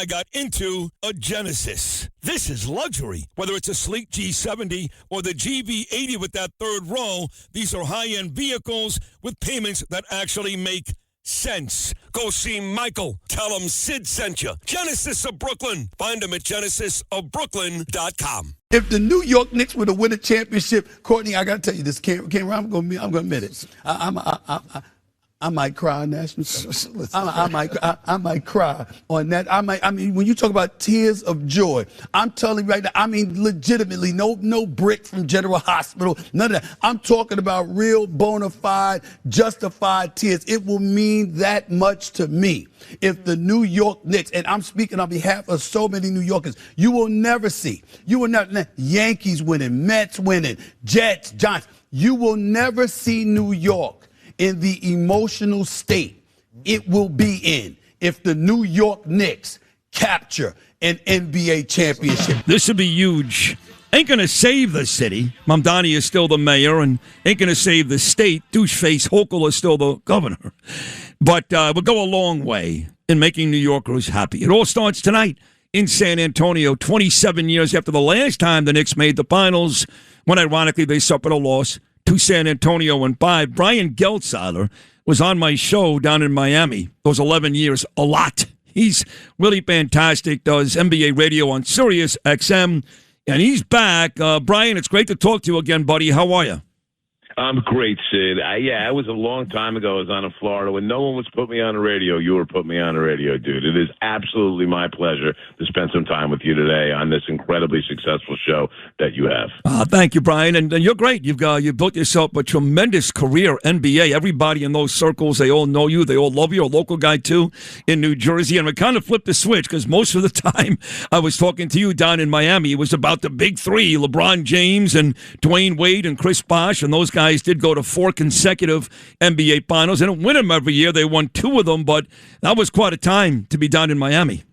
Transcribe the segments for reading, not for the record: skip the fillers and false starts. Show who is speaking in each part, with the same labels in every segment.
Speaker 1: I got into a Genesis. This is luxury. Whether it's a sleek G70 or the GV80 with that third row, these are high-end vehicles with payments that actually make sense. Go see Michael. Tell him Sid sent you. Genesis of Brooklyn. Find him at genesisofbrooklyn.com.
Speaker 2: If the New York Knicks were to win a championship, Courtney, I got to tell you this, I'm going to admit it. I might cry on national. I might cry on that. I mean, when you talk about tears of joy, I'm telling you right now. I mean, legitimately, no brick from General Hospital, none of that. I'm talking about real, bona fide, justified tears. It will mean that much to me if the New York Knicks, and I'm speaking on behalf of so many New Yorkers, you will never Yankees winning, Mets winning, Jets, Giants. You will never see New York in the emotional state it will be in if the New York Knicks capture an NBA championship.
Speaker 1: This would be huge. Ain't going to save the city. Mamdani is still the mayor, and ain't going to save the state. Doucheface Hochul is still the governor. But we'll go a long way in making New Yorkers happy. It all starts tonight in San Antonio, 27 years after the last time the Knicks made the finals, when ironically they suffered a loss to San Antonio in 5. Brian Geltzeiler was on my show down in Miami those 11 years a lot. He's really fantastic, does NBA radio on Sirius XM, and he's back. Brian, it's great to talk to you again, buddy. How are you?
Speaker 3: I'm great, Sid. It was a long time ago. I was on in Florida. When no one was putting me on the radio, you were putting me on the radio, dude. It is absolutely my pleasure to spend some time with you today on this incredibly successful show that you have.
Speaker 1: Thank you, Brian. And you're great. You built yourself a tremendous career, NBA. Everybody in those circles, they all know you. They all love you. A local guy, too, in New Jersey. And we kind of flipped the switch because most of the time I was talking to you down in Miami, it was about the big three, LeBron James and Dwayne Wade and Chris Bosh, and those guys did go to 4 consecutive NBA finals. They don't win them every year. They won 2 of them, but that was quite a time to be down in Miami.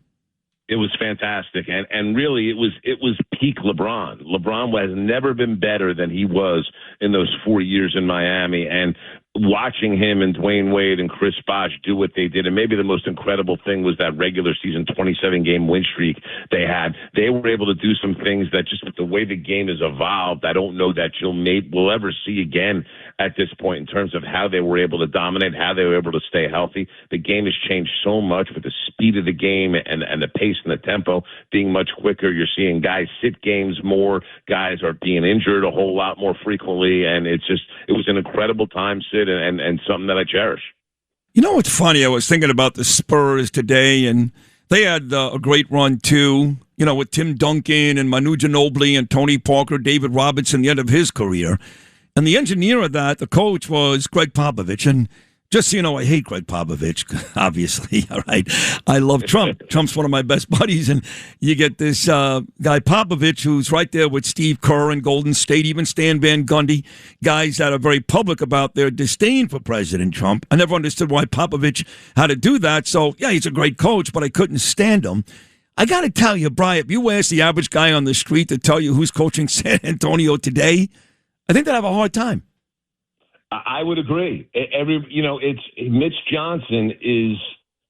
Speaker 3: It was fantastic, and really it was peak LeBron. LeBron has never been better than he was in those 4 years in Miami, and watching him and Dwayne Wade and Chris Bosh do what they did, and maybe the most incredible thing was that regular season 27-game win streak they had. They were able to do some things that just with the way the game has evolved, I don't know that we'll ever see again at this point in terms of how they were able to dominate, how they were able to stay healthy. The game has changed so much with the speed of the game and the pace and the tempo being much quicker. You're seeing guys sit games more. Guys are being injured a whole lot more frequently, and it was an incredible time, Sid, and something that I cherish.
Speaker 1: You know what's funny? I was thinking about the Spurs today, and they had a great run, too, with Tim Duncan and Manu Ginobili and Tony Parker, David Robinson, the end of his career. And the engineer of that, the coach, was Greg Popovich. And just so you know, I hate Greg Popovich, obviously. All right. I love Trump. Trump's one of my best buddies. And you get this guy, Popovich, who's right there with Steve Kerr and Golden State, even Stan Van Gundy, guys that are very public about their disdain for President Trump. I never understood why Popovich had to do that. So, yeah, he's a great coach, but I couldn't stand him. I got to tell you, Brian, if you ask the average guy on the street to tell you who's coaching San Antonio today, I think they'd have a hard time.
Speaker 3: I would agree. It's Mitch Johnson is.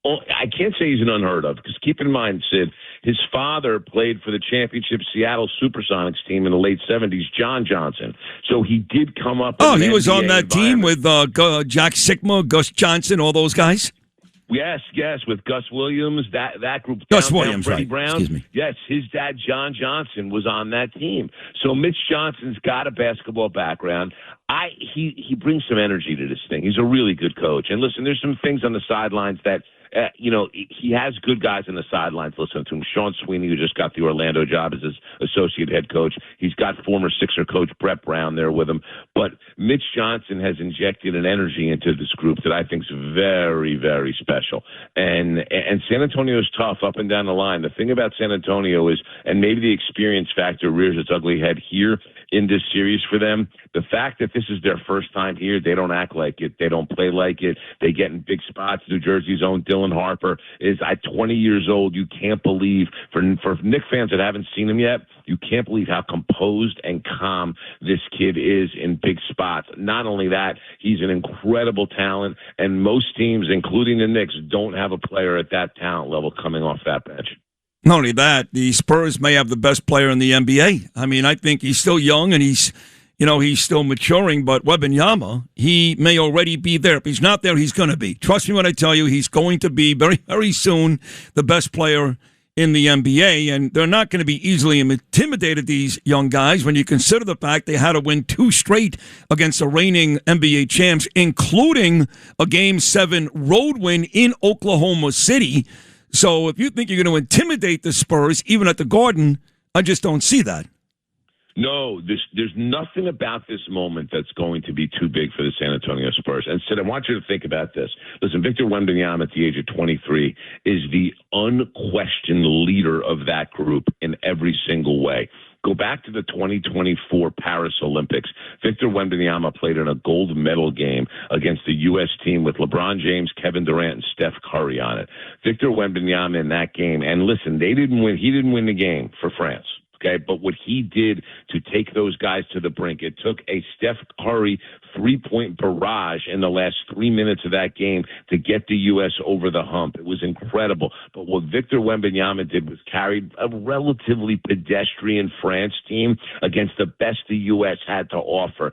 Speaker 3: I can't say he's an unheard of because keep in mind, Sid, his father played for the championship Seattle Supersonics team in the late '70s, John Johnson. So he did come up.
Speaker 1: Oh, he was on that team with Jack Sikma, Gus Johnson, all those guys.
Speaker 3: Yes, with Gus Williams, that group.
Speaker 1: Gus Williams,
Speaker 3: Freddie
Speaker 1: right?
Speaker 3: Brown.
Speaker 1: Excuse me.
Speaker 3: Yes, his dad, John Johnson, was on that team. So Mitch Johnson's got a basketball background. He brings some energy to this thing. He's a really good coach. And listen, there's some things on the sidelines that he has good guys on the sidelines. Listen to him. Sean Sweeney, who just got the Orlando job as his associate head coach. He's got former Sixer coach Brett Brown there with him. But Mitch Johnson has injected an energy into this group that I think is very, very special. And San Antonio is tough up and down the line. The thing about San Antonio is, and maybe the experience factor rears its ugly head here in this series for them, the fact that this is their first time here, they don't act like it. They don't play like it. They get in big spots. New Jersey's own Dylan Harper is at 20 years old. You can't believe, for Knicks fans that haven't seen him yet, you can't believe how composed and calm this kid is in big spots. Not only that, he's an incredible talent, and most teams, including the Knicks, don't have a player at that talent level coming off that bench.
Speaker 1: Not only that, the Spurs may have the best player in the NBA. I mean, I think he's still young and he's still maturing, but Wembanyama, he may already be there. If he's not there, he's going to be. Trust me when I tell you, he's going to be very, very soon the best player in the NBA, and they're not going to be easily intimidated, these young guys, when you consider the fact they had to win 2 straight against the reigning NBA champs, including a Game 7 road win in Oklahoma City. So if you think you're going to intimidate the Spurs, even at the Garden, I just don't see that.
Speaker 3: No, there's nothing about this moment that's going to be too big for the San Antonio Spurs. And Sid, I want you to think about this. Listen, Victor Wembanyama at the age of 23 is the unquestioned leader of that group in every single way. Go back to the 2024 Paris Olympics. Victor Wembanyama played in a gold medal game against the U.S. team with LeBron James, Kevin Durant, and Steph Curry on it. Victor Wembanyama in that game, and listen, he didn't win the game for France. Okay, but what he did to take those guys to the brink, it took a Steph Curry 3-point barrage in the last 3 minutes of that game to get the U.S. over the hump. It was incredible. But what Victor Wembanyama did was carried a relatively pedestrian France team against the best the U.S. had to offer.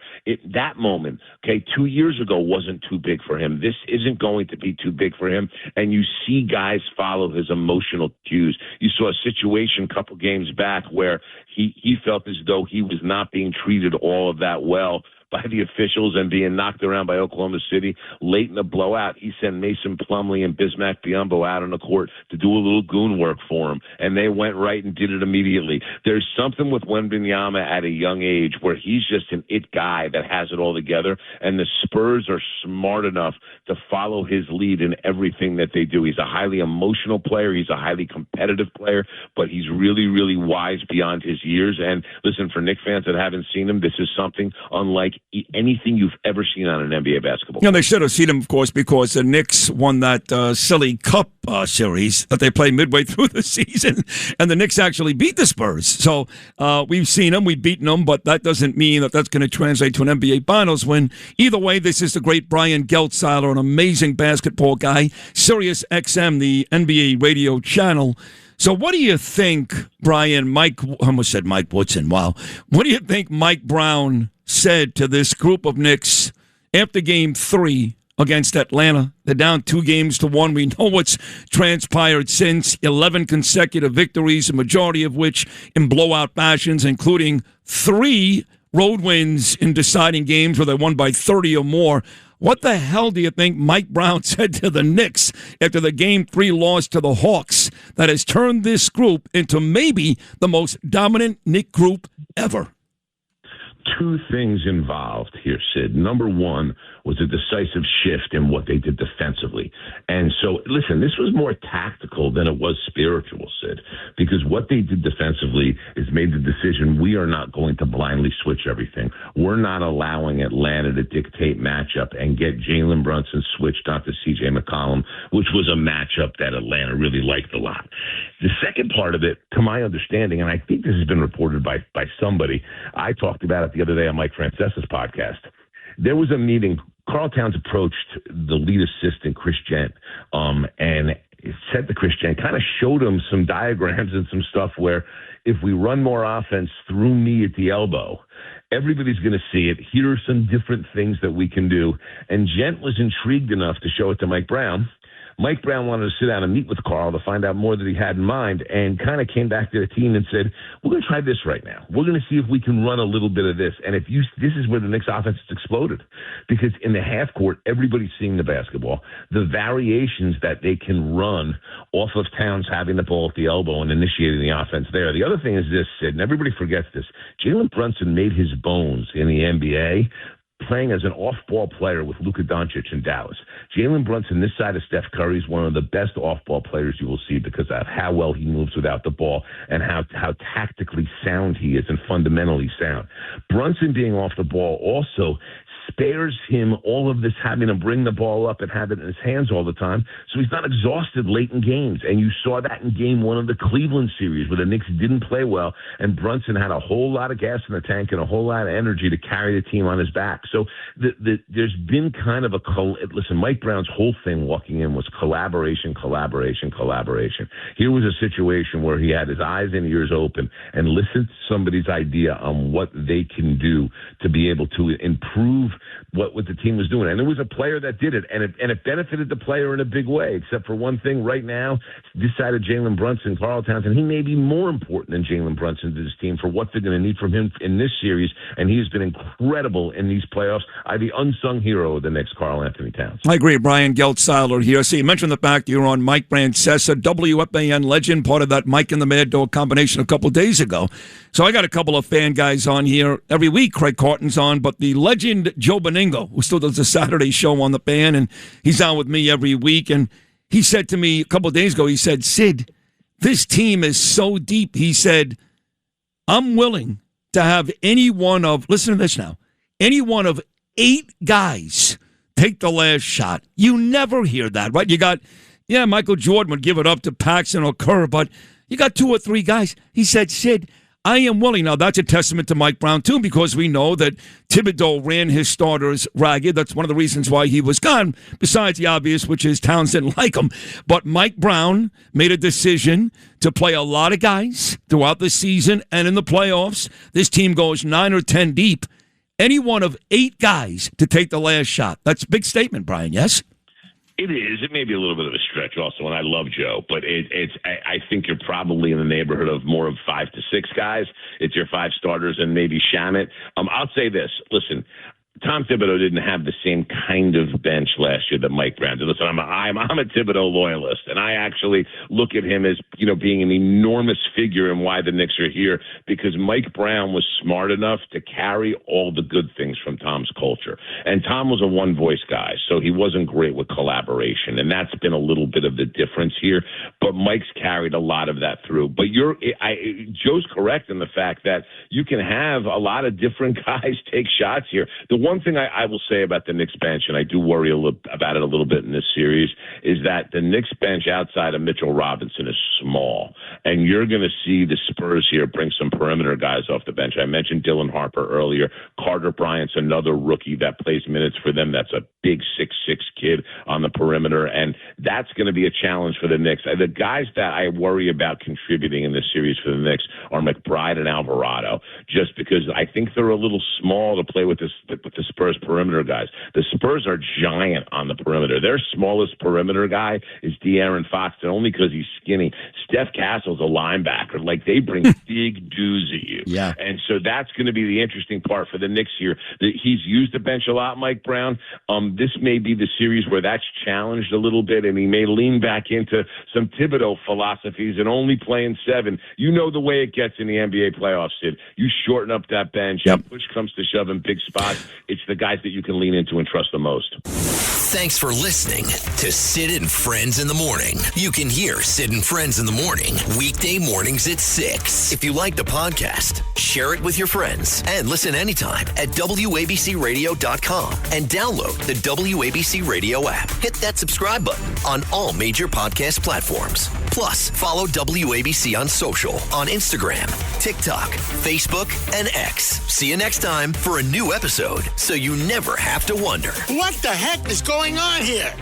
Speaker 3: That moment, 2 years ago, wasn't too big for him. This isn't going to be too big for him. And you see guys follow his emotional cues. You saw a situation a couple games back where he felt as though he was not being treated all of that well by the officials and being knocked around by Oklahoma City late in the blowout. He sent Mason Plumlee and Bismack Biyombo out on the court to do a little goon work for him, and they went right and did it immediately. There's something with Wembanyama at a young age where he's just an it guy that has it all together, and the Spurs are smart enough to follow his lead in everything that they do. He's a highly emotional player. He's a highly competitive player, but he's really, really wise beyond his years. And listen, for Knicks fans that haven't seen him, this is something unlike anything you've ever seen on an NBA basketball.
Speaker 1: They should have seen him, of course, because the Knicks won that silly cup series that they played midway through the season, and the Knicks actually beat the Spurs. So we've seen them, we've beaten them, but that doesn't mean that that's going to translate to an NBA Finals win. Either way, this is the great Brian Geltzeiler, an amazing basketball guy, Sirius XM, the NBA radio channel. So what do you think, Brian, I almost said Mike Woodson, wow. What do you think Mike Brown said to this group of Knicks after Game 3 against Atlanta? They're down 2-1. We know what's transpired since. 11 consecutive victories, a majority of which in blowout fashions, including 3 road wins in deciding games where they won by 30 or more. What the hell do you think Mike Brown said to the Knicks after the Game 3 loss to the Hawks that has turned this group into maybe the most dominant Knick group ever?
Speaker 3: Two things involved here, Sid. Number one was a decisive shift in what they did defensively. And so, listen, this was more tactical than it was spiritual, Sid, because what they did defensively is made the decision, we are not going to blindly switch everything. We're not allowing Atlanta to dictate matchup and get Jalen Brunson switched onto C.J. McCollum, which was a matchup that Atlanta really liked a lot. The second part of it, to my understanding, and I think this has been reported by somebody, I talked about it the other day on Mike Francesa's podcast. There was a meeting. Karl Towns approached the lead assistant, Chris Gent, and said to Chris Gent, kind of showed him some diagrams and some stuff where if we run more offense through me at the elbow, everybody's going to see it. Here are some different things that we can do. And Gent was intrigued enough to show it to Mike Brown. Mike Brown wanted to sit down and meet with Karl to find out more that he had in mind, and kind of came back to the team and said, we're going to try this right now. We're going to see if we can run a little bit of this. And this is where the Knicks offense has exploded, because in the half court, everybody's seeing the basketball. The variations that they can run off of Towns having the ball at the elbow and initiating the offense there. The other thing is this, Sid, and everybody forgets this. Jalen Brunson made his bones in the NBA playing as an off-ball player with Luka Doncic in Dallas. Jalen Brunson, this side of Steph Curry, is one of the best off-ball players you will see because of how well he moves without the ball and how tactically sound he is and fundamentally sound. Brunson being off the ball also spares him all of this having to bring the ball up and have it in his hands all the time. So he's not exhausted late in games. And you saw that in game one of the Cleveland series where the Knicks didn't play well and Brunson had a whole lot of gas in the tank and a whole lot of energy to carry the team on his back. So there's been kind of listen, Mike Brown's whole thing walking in was collaboration. Here was a situation where he had his eyes and ears open and listened to somebody's idea on what they can do to be able to improve what the team was doing. And there was a player that did it, and it benefited the player in a big way, except for one thing. Right now, this side of Jalen Brunson, Karl Townsend, he may be more important than Jalen Brunson to this team for what they're going to need from him in this series, and he has been incredible in these playoffs. The unsung hero of the Knicks, Karl Anthony Towns.
Speaker 1: I agree. Brian Geltzeiler here. See, you mentioned the fact you were on Mike Francesa, WFAN legend, part of that Mike and the Mad Dog combination a couple of days ago. So I got a couple of fan guys on here every week. Craig Carton's on, but the legend Joe Beningo, who still does a Saturday show on the fan, and he's on with me every week. And he said to me a couple of days ago, he said, Sid, this team is so deep. He said, I'm willing to have any one of 8 guys take the last shot. You never hear that, right? You got, Michael Jordan would give it up to Paxson or Kerr, but you got 2 or 3 guys. He said, Sid, I am willing. Now, that's a testament to Mike Brown, too, because we know that Thibodeau ran his starters ragged. That's one of the reasons why he was gone, besides the obvious, which is Towns didn't like him. But Mike Brown made a decision to play a lot of guys throughout the season and in the playoffs. This team goes 9 or 10 deep. Any one of 8 guys to take the last shot. That's a big statement, Brian, yes?
Speaker 3: It is. It may be a little bit of a stretch also, and I love Joe, but I think you're probably in the neighborhood of more of 5 to 6 guys. It's your 5 starters and maybe Shamet. I'll say this. Listen, Tom Thibodeau didn't have the same kind of bench last year that Mike Brown did. Listen, I'm a Thibodeau loyalist, and I actually look at him as being an enormous figure in why the Knicks are here, because Mike Brown was smart enough to carry all the good things from Tom's culture. And Tom was a one-voice guy, so he wasn't great with collaboration, and that's been a little bit of the difference here. But Mike's carried a lot of that through. But Joe's correct in the fact that you can have a lot of different guys take shots here. The one thing I will say about the Knicks bench, and I do worry about it a little bit in this series, is that the Knicks bench outside of Mitchell Robinson is small. And you're going to see the Spurs here bring some perimeter guys off the bench. I mentioned Dylan Harper earlier. Carter Bryant's another rookie that plays minutes for them. That's a big 6'6" kid on the perimeter. And that's going to be a challenge for the Knicks. The guys that I worry about contributing in this series for the Knicks are McBride and Alvarado, just because I think they're a little small to play with the Spurs perimeter guys. The Spurs are giant on the perimeter. Their smallest perimeter guy is De'Aaron Fox, and only because he's skinny. Steph Castle's a linebacker. They bring big dudes at you.
Speaker 1: Yeah.
Speaker 3: And so that's going to be the interesting part for the Knicks here. He's used the bench a lot, Mike Brown. This may be the series where that's challenged a little bit, and he may lean back into some Thibodeau philosophies and only playing 7. You know the way it gets in the NBA playoffs, Sid. You shorten up that bench.
Speaker 1: Yep.
Speaker 3: Push comes to shove in big spots. It's the guys that you can lean into and trust the most.
Speaker 4: Thanks for listening to Sid and Friends in the Morning. You can hear Sid and Friends in the Morning weekday mornings at 6. If you like the podcast, share it with your friends and listen anytime at WABCRadio.com and download the WABC Radio app. Hit that subscribe button on all major podcast platforms. Plus, follow WABC on social on Instagram, TikTok, Facebook, and X. See you next time for a new episode, so you never have to wonder.
Speaker 5: What the heck is going on here?